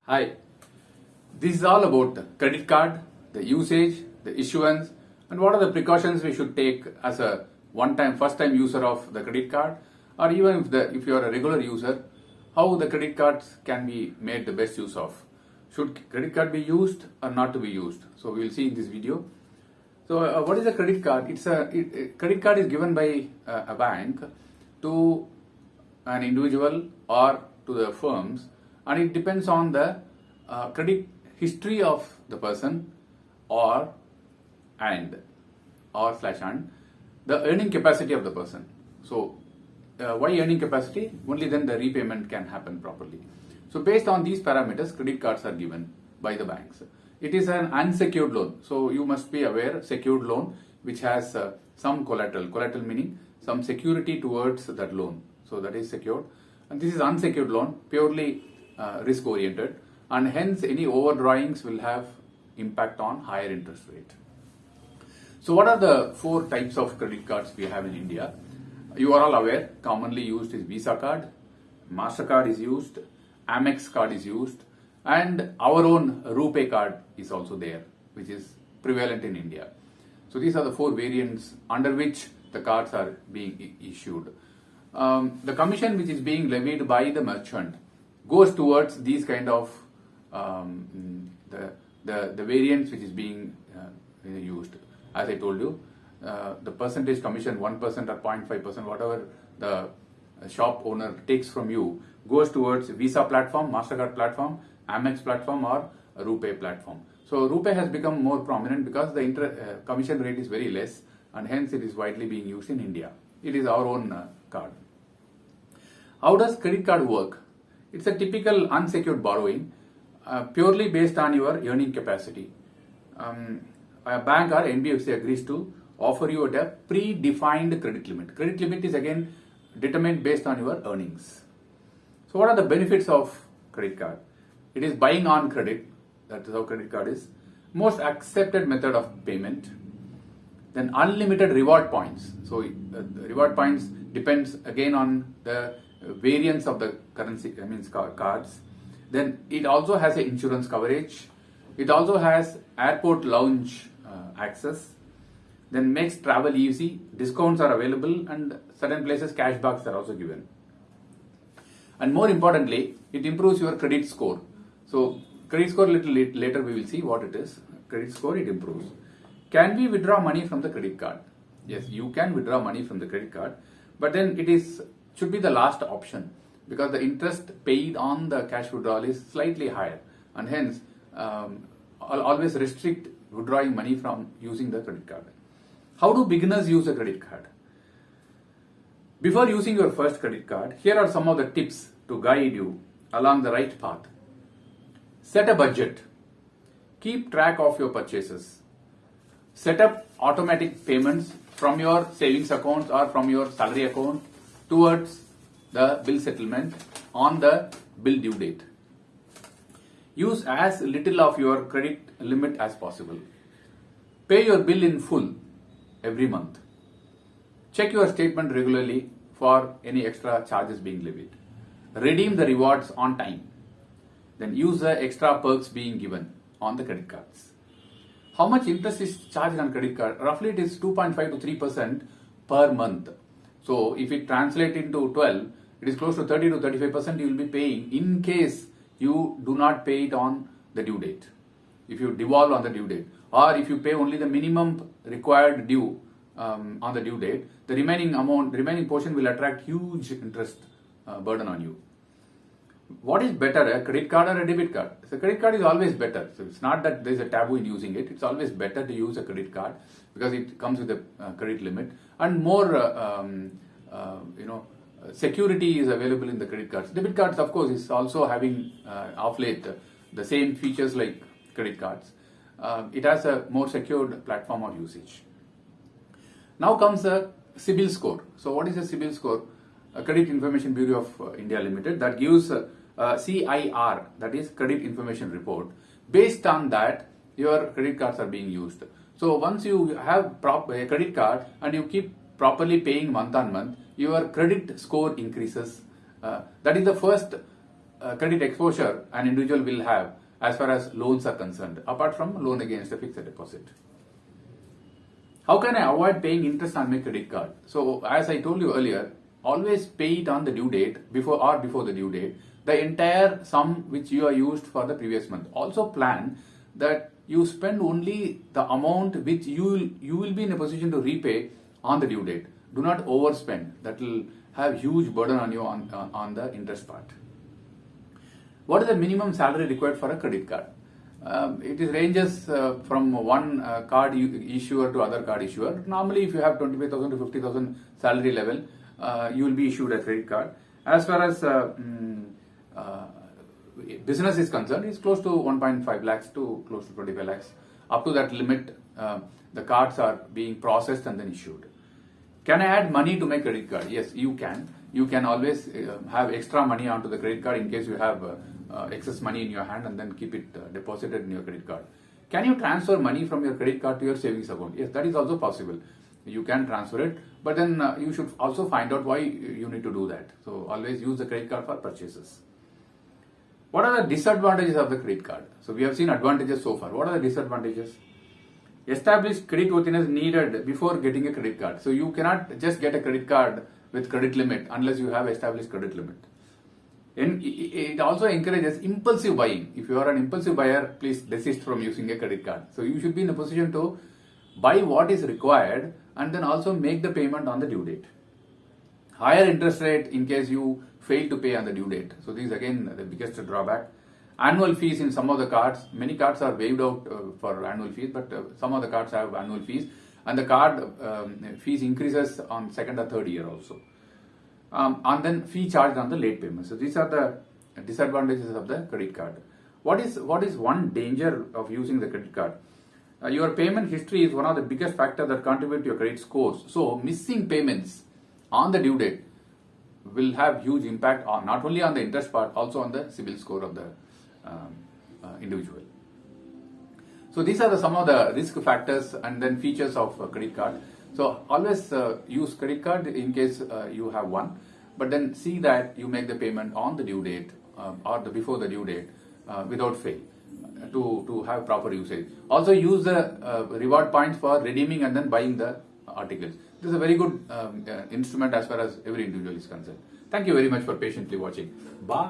Hi, this is all about the credit card, the usage, the issuance, and what are the precautions we should take as a first time user of the credit card, or even if you are a regular user, how the credit cards can be made the best use of. Should credit card be used or not to be used? So we will see in this video. So what is a credit card? Credit card is given by a bank to an individual or to the firms, and it depends on the credit history of the person or slash and the earning capacity of the person. So why earning capacity? Only then the repayment can happen properly. So based on these parameters, credit cards are given by the banks. It is an unsecured loan. So you must be aware, secured loan which has some collateral. Collateral meaning some security towards that loan. So that is secured. And this is unsecured loan, purely risk oriented, and hence any overdrawings will have impact on higher interest rate. So what are the four types of credit cards we have in India? You are all aware, commonly used is Visa card, MasterCard is used, Amex card is used, and our own RuPay card is also there, which is prevalent in India. So these are the four variants under which the cards are being issued. The commission which is being levied by the merchant goes towards these kind of the variants which is being used. As I told you, the percentage commission 1% or 0.5%, whatever the shop owner takes from you, goes towards Visa platform, MasterCard platform, Amex platform, or RuPay platform. So RuPay has become more prominent because the commission rate is very less, and hence it is widely being used in India. It is our own card. How does credit card work? It's a typical unsecured borrowing, purely based on your earning capacity. A bank or NBFC agrees to offer you a predefined credit limit. Credit limit is again determined based on your earnings. So what are the benefits of credit card? It is buying on credit. That is how credit card is. Most accepted method of payment. Then unlimited reward points. So the reward points depends again on the variance of the currency, cards. Then it also has an insurance coverage. It also has airport lounge access. Then makes travel easy. Discounts are available, and certain places cashbacks are also given. And more importantly, it improves your credit score. So credit score little later we will see what it is. Credit score it improves. Can we withdraw money from the credit card? Yes, you can withdraw money from the credit card, but then should be the last option, because the interest paid on the cash withdrawal is slightly higher, and hence always restrict withdrawing money from using the credit card. How do beginners use a credit card? Before using your first credit card, here are some of the tips to guide you along the right path. Set a budget. Keep track of your purchases. Set up automatic payments from your savings account or from your salary account towards the bill settlement on the bill due date. Use as little of your credit limit as possible. Pay your bill in full every month. Check your statement regularly for any extra charges being levied. Redeem the rewards on time. Then use the extra perks being given on the credit cards. How much interest is charged on credit card? Roughly it is 2.5 to 3% per month. So if it translates into 12, it is close to 30 to 35% you will be paying in case you do not pay it on the due date. If you devolve on the due date, or if you pay only the minimum required due on the due date, the remaining portion will attract huge interest burden on you. What is better, a credit card or a debit card? So credit card is always better. So it's not that there is a taboo in using it. It's always better to use a credit card because it comes with a credit limit, and more security is available in the credit cards. Debit cards, of course, is also having of late the same features like credit cards. It has a more secured platform of usage. Now comes a CIBIL score. So what is a CIBIL score? A Credit Information Bureau of India Limited that gives CIR, that is Credit Information Report. Based on that, your credit cards are being used. So once you have a credit card and you keep properly paying month on month, your credit score increases. That is the first credit exposure an individual will have as far as loans are concerned, apart from loan against a fixed deposit. How can I avoid paying interest on my credit card? So as I told you earlier, always pay it on the due date before the due date, the entire sum which you are used for the previous month. Also plan that you spend only the amount which you will be in a position to repay on the due date. Do not overspend. That will have huge burden on you on the interest part. What is the minimum salary required for a credit card? It ranges from one card issuer to other card issuer. Normally, if you have 25,000 to 50,000 salary level, you will be issued a credit card. As far as business is concerned, it's close to 1.5 lakhs to close to 25 lakhs. Up to that limit, the cards are being processed and then issued. Can I add money to my credit card? Yes, you can. You can always have extra money onto the credit card in case you have excess money in your hand and then keep it deposited in your credit card. Can you transfer money from your credit card to your savings account? Yes, that is also possible. You can transfer it, but then you should also find out why you need to do that. So always use the credit card for purchases. What are the disadvantages of the credit card? So we have seen advantages so far. What are the disadvantages? Established creditworthiness needed before getting a credit card. So you cannot just get a credit card with credit limit unless you have established credit limit. And it also encourages impulsive buying. If you are an impulsive buyer, please desist from using a credit card. So you should be in a position to buy what is required and then also make the payment on the due date. Higher interest rate in case you fail to pay on the due date. So this is again the biggest drawback. Annual fees in some of the cards. Many cards are waived out for annual fees, but some of the cards have annual fees, and the card fees increases on second or third year also. And then fee charged on the late payment. So these are the disadvantages of the credit card. What is one danger of using the credit card? Your payment history is one of the biggest factors that contribute to your credit scores. So missing payments on the due date will have huge impact on not only on the interest part, also on the CIBIL score of the individual. So these are some of the risk factors and then features of credit card. So always use credit card in case you have one, but then see that you make the payment on the due date or before the due date without fail to have proper usage. Also use the reward points for redeeming and then buying the articles. This is a very good instrument as far as every individual is concerned. Thank you very much for patiently watching. Bye.